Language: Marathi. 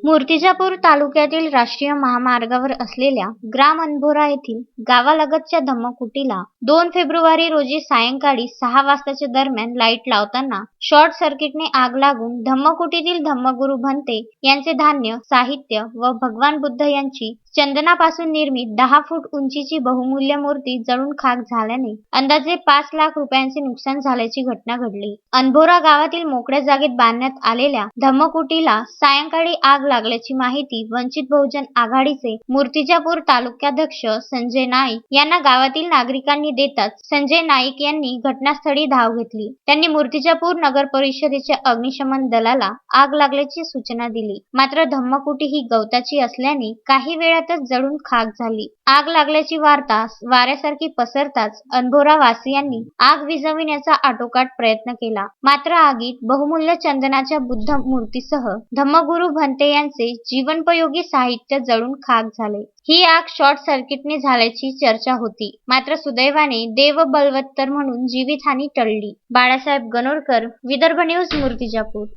मूर्तिजापूर तालुक्यातील राष्ट्रीय महामार्गावर असलेल्या ग्राम अनभोरा येथील गावालगतच्या धम्मकुटीला 2 फेब्रुवारी रोजी सायंकाळी 6 वाजताच्या दरम्यान लाईट लावताना शॉर्ट सर्किटने आग लागून धम्मकुटीतील धम्मगुरू भंते यांचे धान्य, साहित्य व भगवान बुद्ध यांची चंदनापासून निर्मित 10 फूट उंचीची बहुमूल्य मूर्ती जळून खाक झाल्याने अंदाजे 5 लाख रुपयांचे नुकसान झाल्याची घटना घडली. अनभोरा गावातील मोकळ्या जागेत बांधण्यात आलेल्या धम्मकुटीला सायंकाळी आग लागल्याची माहिती वंचित बहुजन आघाडीचे मूर्तिजापूर तालुकाध्यक्ष संजय नाईक यांना गावातील नागरिकांनी देताच संजय नाईक यांनी घटनास्थळी धाव घेतली. त्यांनी मूर्तिजापूर नगर परिषदेच्या अग्निशमन दलाला आग लागल्याची सूचना दिली. मात्र धम्मकुटी ही गवताची असल्याने काही वेळातच जळून खाक झाली. आग लागल्याची वार्ता वाऱ्यासारखी पसरताच अनभोरा वासियांनी आग विझविण्याचा आटोकाट प्रयत्न केला. मात्र आगीत बहुमूल्य चंदनाच्या बुद्ध मूर्तीसह धम्मगुरू भंते यांचे जीवनोपयोगी साहित्य जळून खाक झाले. ही आग शॉर्ट सर्किटने झाल्याची चर्चा होती. मात्र सुदैवाने देव बलवत्तर म्हणून जीवितहानी टळली. बाळासाहेब गणोरकर, विदर्भ न्यूज, मूर्तिजापूर.